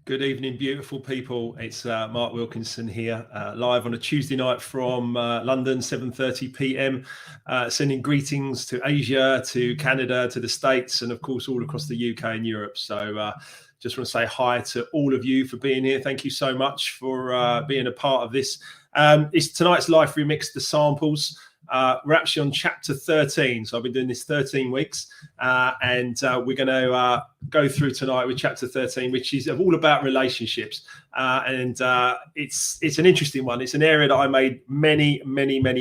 Good evening, beautiful people. It's Mark Wilkinson here, live on a Tuesday night from London, 7:30 p.m. Sending greetings to Asia, to Canada, to the States, and of course all across the UK and Europe. So just want to say hi to all of you for being here. Thank you so much for being a part of this. It's tonight's Life Remixed, the samples. We're actually on chapter 13. So I've been doing this 13 weeks and we're going to go through tonight with chapter 13, which is all about relationships. It's an interesting one. It's an area that I made many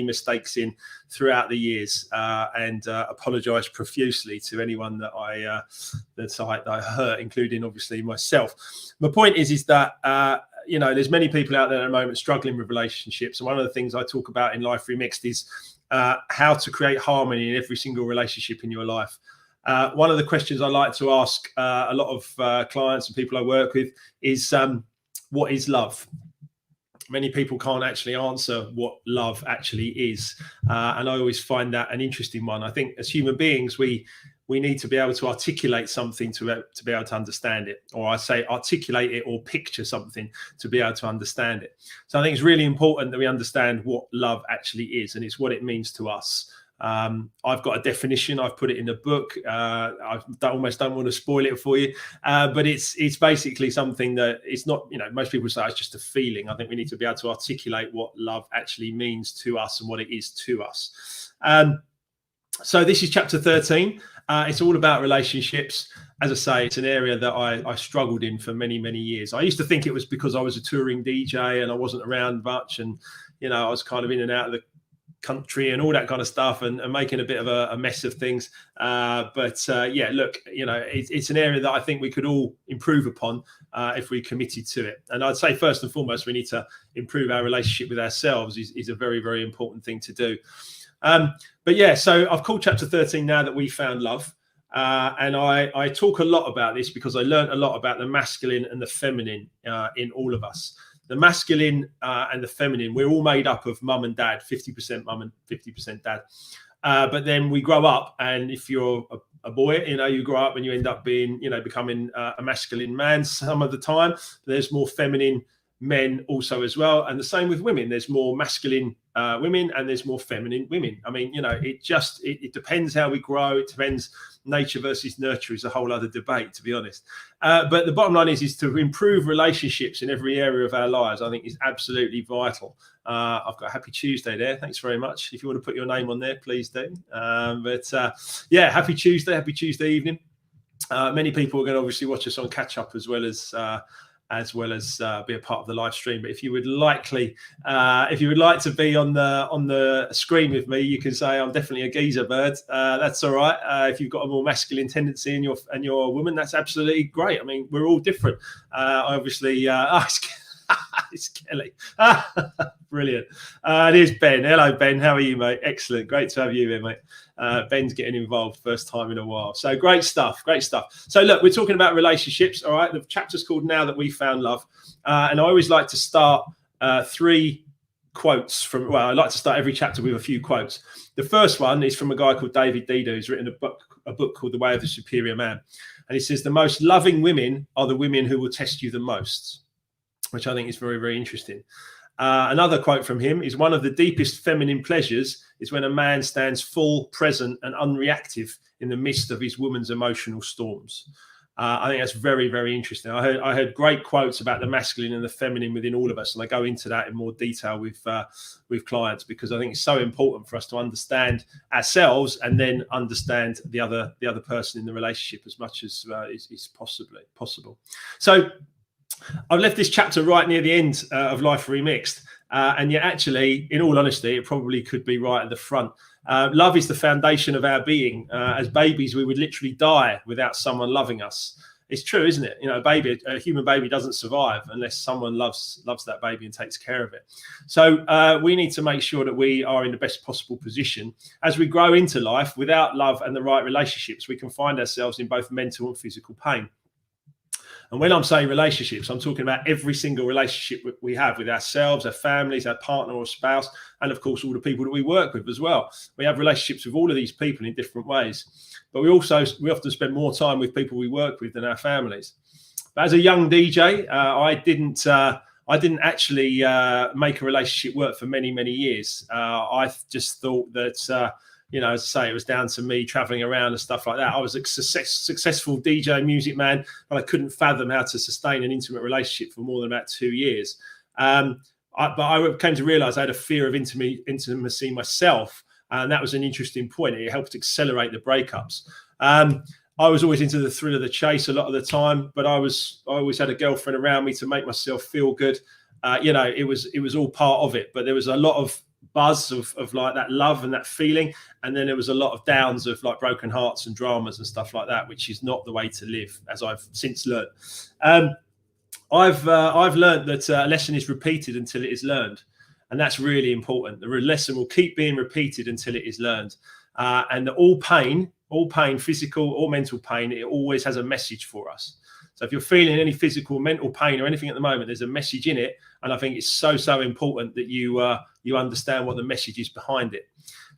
mistakes in throughout the years and apologize profusely to anyone that I hurt, including obviously myself. My point is that there's many people out there at the moment struggling with relationships. And one of the things I talk about in Life Remixed is how to create harmony in every single relationship in your life. One of the questions I like to ask a lot of clients and people I work with is, what is love? Many people can't actually answer what love actually is. And I always find that an interesting one. I think as human beings, we need to be able to articulate something to be able to understand it, or I say articulate it or picture something to be able to understand it. So I think it's really important that we understand what love actually is, and it's what it means to us. I've got a definition. I've put it in the book. I almost don't want to spoil it for you, but it's basically something that it's not, most people say it's just a feeling. I think we need to be able to articulate what love actually means to us and what it is to us. So this is chapter 13. It's all about relationships. As I say, it's an area that I struggled in for many years. I used to think it was because I was a touring DJ and I wasn't around much, and I was kind of in and out of the country and all that kind of stuff, and making a bit of a mess of things. Look, it's an area that I think we could all improve upon if we committed to it. And I'd say first and foremost, we need to improve our relationship with ourselves is a very important thing to do. So I've called chapter 13 Now That We Found Love. And I talk a lot about this because I learned a lot about the masculine and the feminine in all of us. The masculine and the feminine, we're all made up of mum and dad, 50% mum and 50% dad. But then we grow up, and if you're a boy, you grow up and you end up being, becoming a masculine man some of the time. There's more feminine men also as well, and the same with women. There's more masculine women and there's more feminine women. I mean, it depends how we grow. It depends. Nature versus nurture is a whole other debate, to be honest. But the bottom line is to improve relationships in every area of our lives. I think is absolutely vital. I've got a Happy Tuesday there. Thanks very much. If you want to put your name on there, please do. Happy Tuesday evening. Many people are going to obviously watch us on catch up as well as be a part of the live stream. But if you would like to be on the screen with me, you can say I'm definitely a geezer bird. That's all right. If you've got a more masculine tendency and you're a woman, that's absolutely great. I mean, we're all different. Obviously, it's Kelly. Brilliant. There's Ben. Hello, Ben. How are you, mate? Excellent. Great to have you here, mate. Ben's getting involved first time in a while. So great stuff. So look, we're talking about relationships. All right. The chapter's called Now That We Found Love. And I always like to start three quotes from, I like to start every chapter with a few quotes. The first one is from a guy called David Dido, who's written a book called The Way of the Superior Man. And he says, the most loving women are the women who will test you the most, which I think is very interesting. Another quote from him is, one of the deepest feminine pleasures is when a man stands full, present and unreactive in the midst of his woman's emotional storms. I think that's very interesting. I heard great quotes about the masculine and the feminine within all of us, and I go into that in more detail with clients, because I think it's so important for us to understand ourselves and then understand the other person in the relationship as much as is possible. So I've left this chapter right near the end of Life Remixed, and yet actually, in all honesty, it probably could be right at the front. Love is the foundation of our being. As babies, we would literally die without someone loving us. It's true, isn't it? A human baby doesn't survive unless someone loves that baby and takes care of it. So we need to make sure that we are in the best possible position. As we grow into life, without love and the right relationships, we can find ourselves in both mental and physical pain. And when I'm saying relationships, I'm talking about every single relationship we have with ourselves, our families, our partner or spouse, and of course, all the people that we work with as well. We have relationships with all of these people in different ways, but we often spend more time with people we work with than our families. But as a young DJ, I didn't actually make a relationship work for many, many years. I just thought that, you know, as I say, it was down to me traveling around and stuff like that. I was a successful DJ, music man, but I couldn't fathom how to sustain an intimate relationship for more than about 2 years. But I came to realize I had a fear of intimacy myself. And that was an interesting point. It helped accelerate the breakups. I was always into the thrill of the chase a lot of the time, but I always had a girlfriend around me to make myself feel good. You know, it was all part of it, but there was a lot of buzz of like that love and that feeling. And then there was a lot of downs of like broken hearts and dramas and stuff like that, which is not the way to live, as I've since learned. I've learned that a lesson is repeated until it is learned. And that's really important. The lesson will keep being repeated until it is learned. And all pain, physical or mental pain, it always has a message for us. So if you're feeling any physical, mental pain or anything at the moment, there's a message in it. And I think it's so important that you understand what the message is behind it.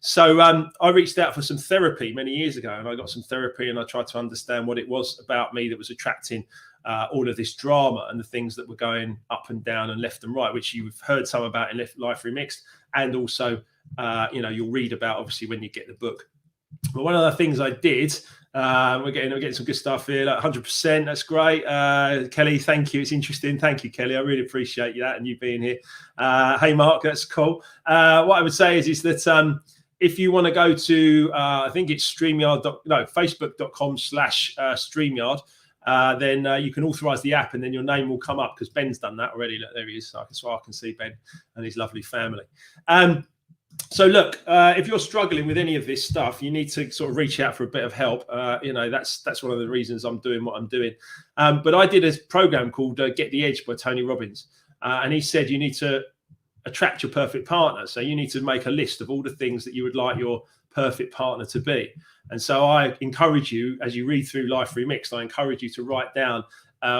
So I reached out for some therapy many years ago, and I got some therapy, and I tried to understand what it was about me that was attracting all of this drama and the things that were going up and down and left and right, which you've heard some about in Life Remixed, and also you know, you'll read about obviously when you get the book. But one of the things I did, we're getting some good stuff here, like 100%. That's great, Kelly. Thank you. It's interesting. Thank you, Kelly. I really appreciate that and you being here. Hey, Mark, that's cool. What I would say is that if you want to go to, I think it's facebook.com/StreamYard. Then you can authorize the app, and then your name will come up because Ben's done that already. Look, there he is. So I can see Ben and his lovely family. So look, if you're struggling with any of this stuff, you need to sort of reach out for a bit of help. You know, that's one of the reasons I'm doing what I'm doing. But I did a program called Get the Edge by Tony Robbins. And he said you need to attract your perfect partner. So you need to make a list of all the things that you would like your perfect partner to be. And so I encourage you, as you read through Life Remixed, I encourage you to write down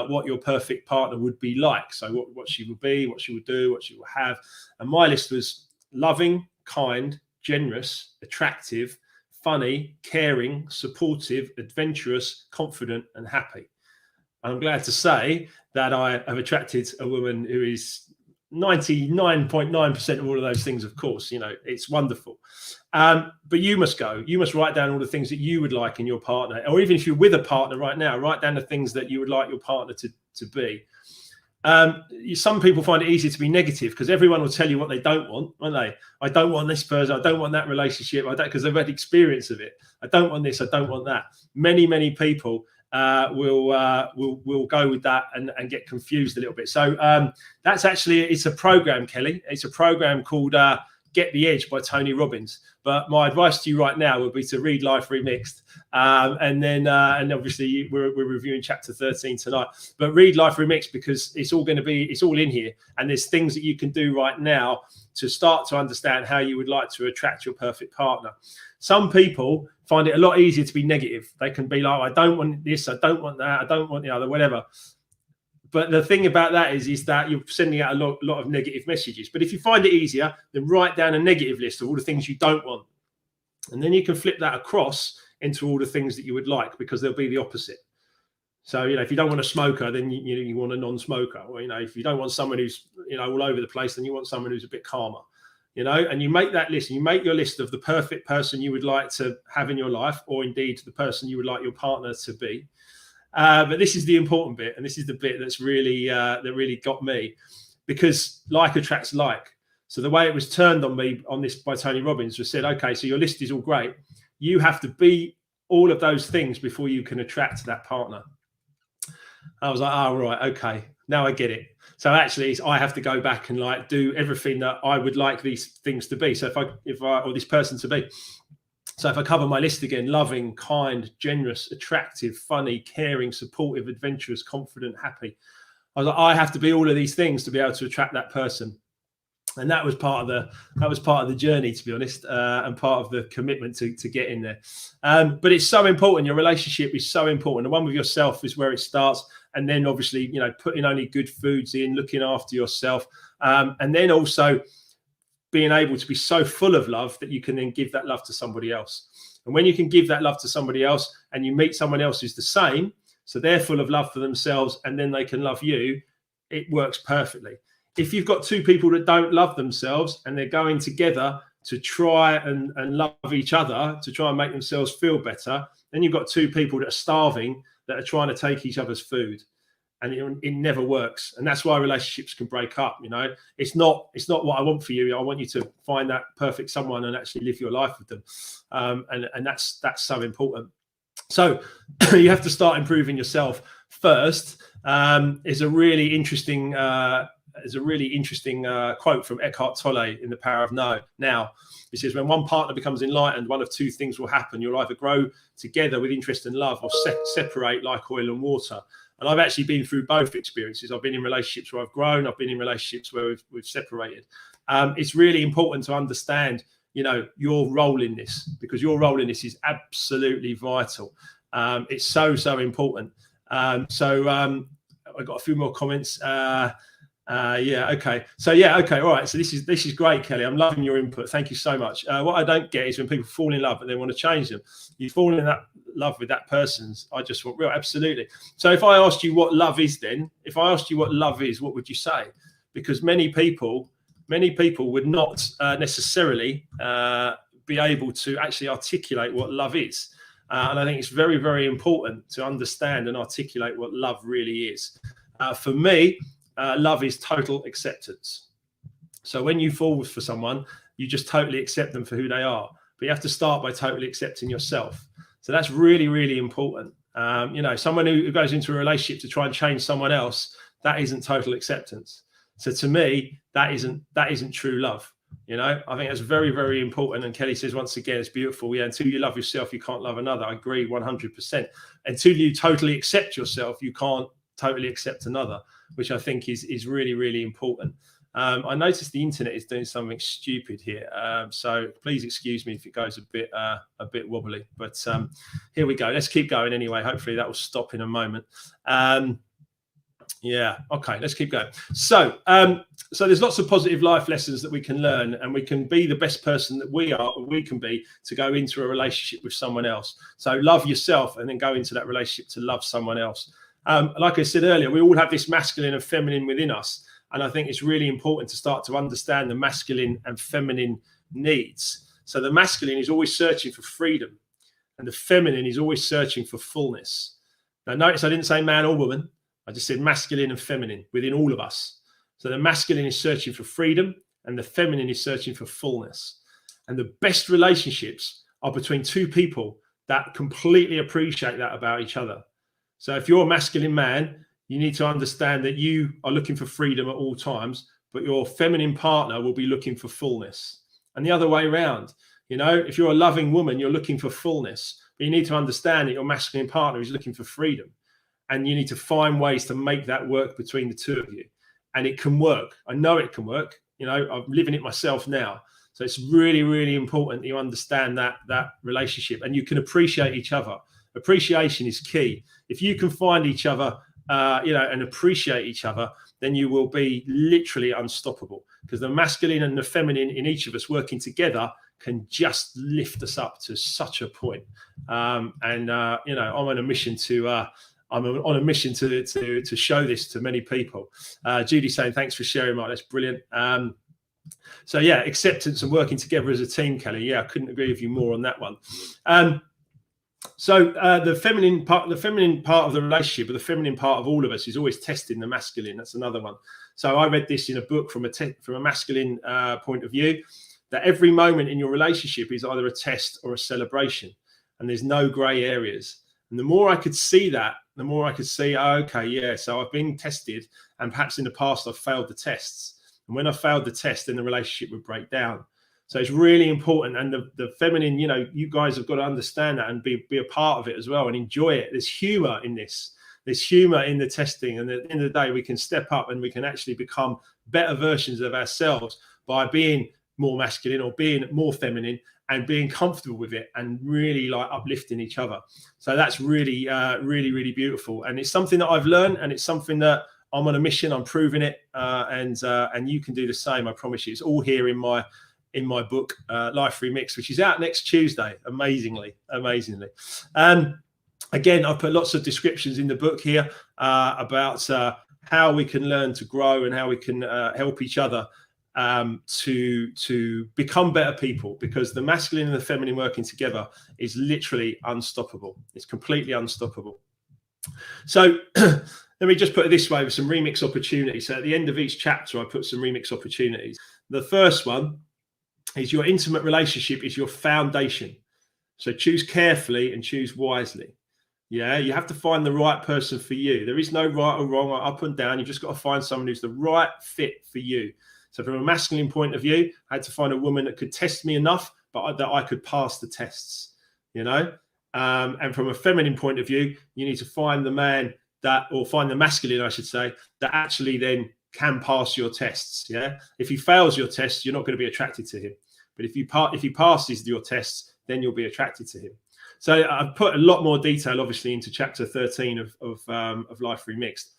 what your perfect partner would be like. So what she would be, what she would do, what she would have. And my list was loving, kind, generous, attractive, funny, caring, supportive, adventurous, confident, and happy. I'm glad to say that I have attracted a woman who is 99.9% of all of those things. Of course, you know, it's wonderful. But you must write down all the things that you would like in your partner, or even if you're with a partner right now, write down the things that you would like your partner to be. Some people find it easier to be negative because everyone will tell you what they don't want, won't they? I don't want this person. I don't want that relationship. I don't, because they've had experience of it. I don't want this. I don't want that. Many people will go with that and get confused a little bit. So that's actually, it's a program, Kelly. It's a program called Get the Edge by Tony Robbins. But my advice to you right now would be to read Life Remixed. And obviously we're reviewing chapter 13 tonight, but read Life Remixed because it's all in here. And there's things that you can do right now to start to understand how you would like to attract your perfect partner. Some people find it a lot easier to be negative. They can be like, I don't want this, I don't want that, I don't want the other, whatever. But the thing about that is that you're sending out a lot of negative messages. But if you find it easier, then write down a negative list of all the things you don't want. And then you can flip that across into all the things that you would like, because they'll be the opposite. So, you know, if you don't want a smoker, then you want a non-smoker. Or, you know, if you don't want someone who's, you know, all over the place, then you want someone who's a bit calmer. You know, and you make that list, and you make your list of the perfect person you would like to have in your life, or indeed the person you would like your partner to be. But this is the important bit, and this is the bit that's really that really got me, because like attracts like. So the way it was turned on me on this by Tony Robbins was said, okay, so your list is all great. You have to be all of those things before you can attract that partner. I was like, oh, right, okay, now I get it. So actually, I have to go back and like do everything that I would like these things to be. So if I or this person to be. So if I cover my list again: loving, kind, generous, attractive, funny, caring, supportive, adventurous, confident, happy. I was like, I have to be all of these things to be able to attract that person. And that was part of the journey, to be honest, and part of the commitment to get in there. But it's so important. Your relationship is so important. The one with yourself is where it starts. And then obviously, you know, putting only good foods in, looking after yourself, and then also being able to be so full of love that you can then give that love to somebody else. And when you can give that love to somebody else and you meet someone else who's the same, So they're full of love for themselves, and then they can love you. It works perfectly. If you've got two people that don't love themselves and they're going together to try and love each other, to try and make themselves feel better, then you've got two people that are starving, that are trying to take each other's food. And it never works. And that's why relationships can break up. You know, it's not what I want for you. I want you to find that perfect someone and actually live your life with them. And that's so important. So you have to start improving yourself first. Is a really interesting quote from Eckhart Tolle in The Power of Now. He says, when one partner becomes enlightened, one of two things will happen. You'll either grow together with interest and love, or separate like oil and water. And I've actually been through both experiences. I've been in relationships where I've grown. I've been in relationships where we've separated. It's really important to understand, you know, your role in this, because your role in this is absolutely vital. It's so important. I've got a few more comments. Okay. All right. So this is great, Kelly. I'm loving your input. Thank you so much. What I don't get is when people fall in love and they want to change them. You fall in that love with that person's. I just want real. Absolutely. So if I asked you what love is, what would you say? Because many people would not necessarily be able to actually articulate what love is. And I think it's very, very important to understand and articulate what love really is. For me, love is total acceptance. So when you fall for someone, you just totally accept them for who they are. But you have to start by totally accepting yourself. So that's really, really important. You know, someone who goes into a relationship to try and change someone else, that isn't total acceptance. So to me, that isn't true love. You know, I think that's very, very important. And Kelly says, once again, it's beautiful. Yeah, until you love yourself, you can't love another. I agree 100%. Until you totally accept yourself, you can't totally accept another, which I think is really, really important. I noticed the internet is doing something stupid here, so please excuse me if it goes a bit wobbly. But here we go. Let's keep going anyway. Hopefully that will stop in a moment. Yeah. Okay. Let's keep going. So there's lots of positive life lessons that we can learn, and we can be the best person that we can be to go into a relationship with someone else. So love yourself, and then go into that relationship to love someone else. Like I said earlier, we all have this masculine and feminine within us. And I think it's really important to start to understand the masculine and feminine needs. So the masculine is always searching for freedom, and the feminine is always searching for fullness. Now, notice I didn't say man or woman. I just said masculine and feminine within all of us. So the masculine is searching for freedom, and the feminine is searching for fullness. And the best relationships are between two people that completely appreciate that about each other. So if you're a masculine man, you need to understand that you are looking for freedom at all times, but your feminine partner will be looking for fullness. And the other way around, you know, if you're a loving woman, you're looking for fullness, but you need to understand that your masculine partner is looking for freedom. And you need to find ways to make that work between the two of you. And it can work. I know it can work. You know, I'm living it myself now. So it's really, really important that you understand that relationship, and you can appreciate each other. Appreciation is key. If you can find each other, and appreciate each other, then you will be literally unstoppable, because the masculine and the feminine in each of us working together can just lift us up to such a point. I'm on a mission to show this to many people. Judy saying, thanks for sharing, Mark. That's brilliant. So yeah, acceptance and working together as a team, Kelly. Yeah, I couldn't agree with you more on that one. So the feminine part of the relationship, or the feminine part of all of us, is always testing the masculine. That's another one. So I read this in a book from a masculine point of view, that every moment in your relationship is either a test or a celebration, and there's no grey areas. And the more I could see that, the more I could see, so I've been tested, and perhaps in the past I've failed the tests. And when I failed the test, then the relationship would break down. So it's really important. And the feminine, you know, you guys have got to understand that and be a part of it as well, and enjoy it. There's humor in this. There's humor in the testing. And at the end of the day, we can step up and we can actually become better versions of ourselves by being more masculine or being more feminine, and being comfortable with it, and really like uplifting each other. So that's really, really, really beautiful. And it's something that I've learned, and it's something that I'm on a mission. I'm proving it. And you can do the same. I promise you. It's all here in my book, Life Remixed, which is out next Tuesday. Amazingly. Again, I've put lots of descriptions in the book here about how we can learn to grow and how we can help each other to become better people, because the masculine and the feminine working together is literally unstoppable. It's completely unstoppable. So let me just put it this way with some remix opportunities. So at the end of each chapter, I put some remix opportunities. The first one is your intimate relationship is your foundation. So choose carefully and choose wisely. Yeah, you have to find the right person for you. There is no right or wrong or up and down. You've just got to find someone who's the right fit for you. So from a masculine point of view, I had to find a woman that could test me enough, but that I could pass the tests, you know. And from a feminine point of view, you need to find the man that, or find the masculine, I should say, that actually then can pass your tests. Yeah. If he fails your tests, you're not going to be attracted to him. But if he passes your tests, then you'll be attracted to him. So I've put a lot more detail, obviously, into chapter 13 of Life Remixed.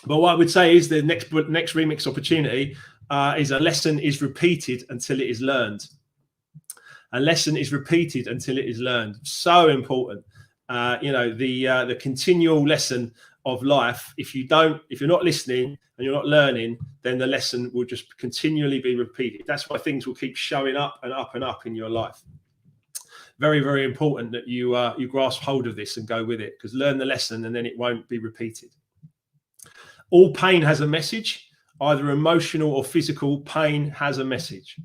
But what I would say is the next remix opportunity is a lesson is repeated until it is learned. A lesson is repeated until it is learned. So important. You know, the continual lesson of life. If you're not listening and you're not learning, then the lesson will just continually be repeated. That's why things will keep showing up and up and up in your life. Very, very important that you grasp hold of this and go with it, because learn the lesson and then it won't be repeated. All pain has a message, either emotional or physical. Pain has a message.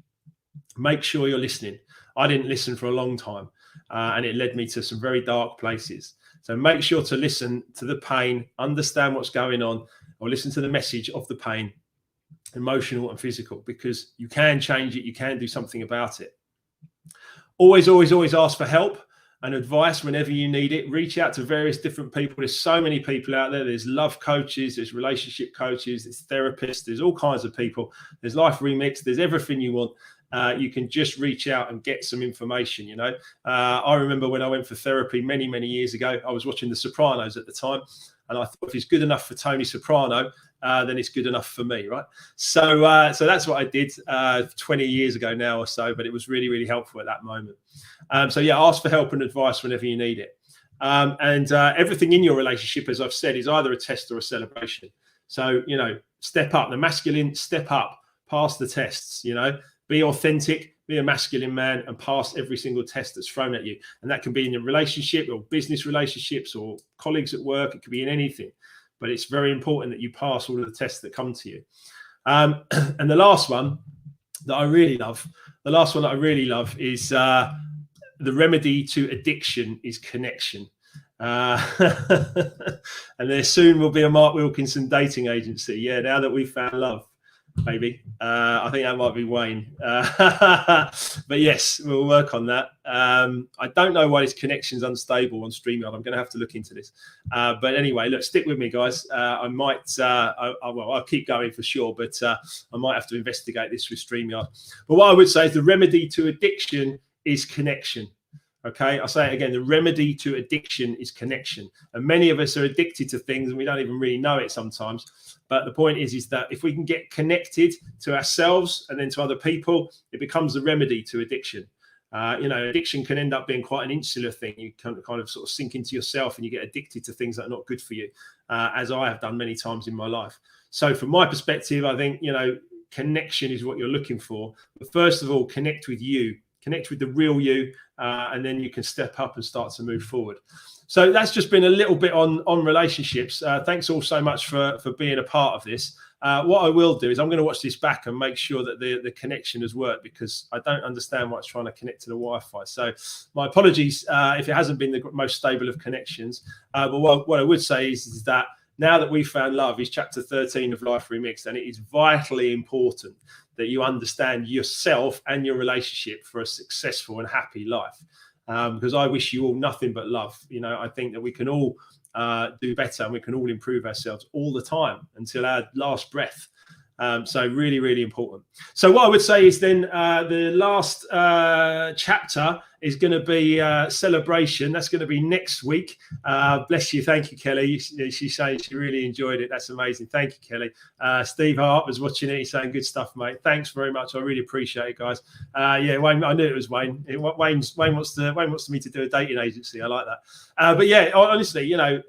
Make sure you're listening. I didn't listen for a long time, and it led me to some very dark places. So make sure to listen to the pain, understand what's going on, or listen to the message of the pain, emotional and physical, because you can change it. You can do something about it. Always, always, always ask for help and advice whenever you need it. Reach out to various different people. There's so many people out there. There's love coaches, there's relationship coaches, there's therapists, there's all kinds of people. There's Life Remixed, there's everything you want. You can just reach out and get some information, you know. I remember when I went for therapy many, many years ago, I was watching The Sopranos at the time. And I thought, if it's good enough for Tony Soprano, then it's good enough for me, right? So that's what I did 20 years ago now or so, but it was really, really helpful at that moment. So yeah, ask for help and advice whenever you need it. And everything in your relationship, as I've said, is either a test or a celebration. So, you know, step up. The masculine, step up, pass the tests, you know, be authentic, be a masculine man and pass every single test that's thrown at you. And that can be in a relationship or business relationships or colleagues at work. It could be in anything. But it's very important that you pass all of the tests that come to you. And the last one that I really love, is the remedy to addiction is connection. And there soon will be a Mark Wilkinson dating agency. Yeah, now that we've found love, maybe. I think that might be Wayne. But yes, we'll work on that. I don't know why this connection's unstable on StreamYard. I'm going to have to look into this. But anyway, look, stick with me, guys. I might, I'll keep going for sure, but I might have to investigate this with StreamYard. But what I would say is the remedy to addiction is connection. Okay, I'll say it again. The remedy to addiction is connection. And many of us are addicted to things and we don't even really know it sometimes. But the point is that if we can get connected to ourselves and then to other people, it becomes the remedy to addiction. You know, addiction can end up being quite an insular thing. You kind of sort of sink into yourself and you get addicted to things that are not good for you, as I have done many times in my life. So from my perspective, I think, you know, connection is what you're looking for. But first of all, connect with you. Connect with the real you, and then you can step up and start to move forward. So that's just been a little bit on relationships. Thanks all so much for being a part of this. What I will do is I'm going to watch this back and make sure that the connection has worked, because I don't understand why it's trying to connect to the Wi-Fi. So my apologies if it hasn't been the most stable of connections. But what I would say is that now that we've found love is chapter 13 of Life Remixed, and it is vitally important that you understand yourself and your relationship for a successful and happy life. Because I wish you all nothing but love. You know, I think that we can all do better and we can all improve ourselves all the time until our last breath. So really, really important. So what I would say is then the last chapter is going to be celebration. That's going to be next week. Bless you. Thank you, Kelly. She's saying she really enjoyed it. That's amazing. Thank you, Kelly. Steve Hart was watching it. He's saying good stuff, mate. Thanks very much. I really appreciate it, guys. Yeah, Wayne, I knew it was Wayne. Wayne wants me to do a dating agency. I like that. But yeah, honestly, you know,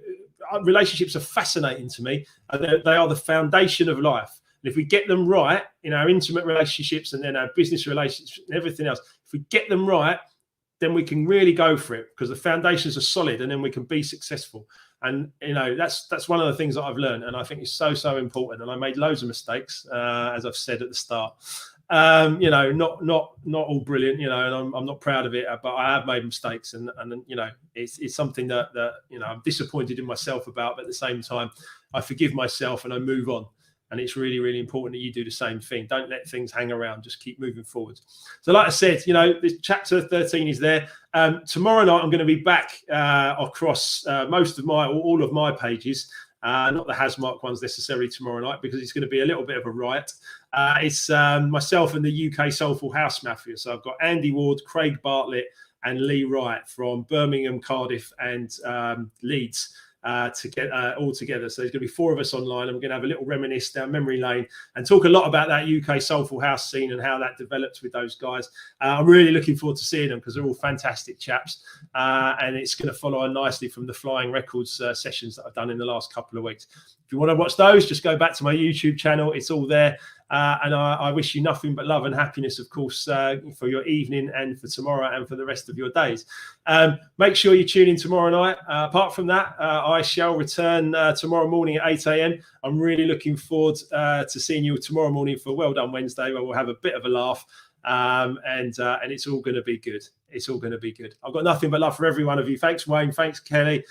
relationships are fascinating to me. They are the foundation of life. And if we get them right in our intimate relationships and then our business relationships and everything else, if we get them right, then we can really go for it because the foundations are solid and then we can be successful. And, you know, that's one of the things that I've learned. And I think it's so important. And I made loads of mistakes, as I've said at the start. You know, not all brilliant, you know, and I'm not proud of it, but I have made mistakes. And you know, it's something that, you know, I'm disappointed in myself about, but at the same time, I forgive myself and I move on. And it's really, really important that you do the same thing. Don't let things hang around. Just keep moving forward. So like I said, you know, this chapter 13 is there. Tomorrow night, I'm going to be back across all of my pages. Not the Hasmark ones necessarily tomorrow night because it's going to be a little bit of a riot. It's myself and the UK Soulful House Mafia. So I've got Andy Ward, Craig Bartlett and Lee Wright from Birmingham, Cardiff and Leeds. To get all together. So there's going to be 4 of us online and we're going to have a little reminisce down memory lane and talk a lot about that UK soulful house scene and how that developed with those guys. I'm really looking forward to seeing them because they're all fantastic chaps and it's going to follow on nicely from the Flying Records sessions that I've done in the last couple of weeks. If you want to watch those, just go back to my YouTube channel. It's all there. And I wish you nothing but love and happiness, of course, for your evening and for tomorrow and for the rest of your days. Make sure you tune in tomorrow night. Apart from that, I shall return tomorrow morning at 8 a.m. I'm really looking forward to seeing you tomorrow morning for Well Done Wednesday, where we'll have a bit of a laugh. And it's all going to be good. It's all going to be good. I've got nothing but love for every one of you. Thanks, Wayne. Thanks, Kelly.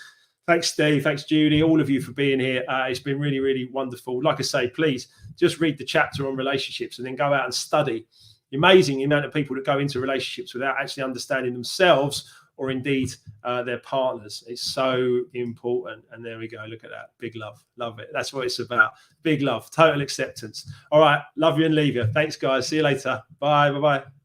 Thanks, Steve. Thanks, Judy. All of you for being here. It's been really, really wonderful. Like I say, please just read the chapter on relationships and then go out and study. Amazing the amount of people that go into relationships without actually understanding themselves or indeed their partners. It's so important. And there we go. Look at that. Big love. Love it. That's what it's about. Big love. Total acceptance. All right. Love you and leave you. Thanks, guys. See you later. Bye. Bye-bye.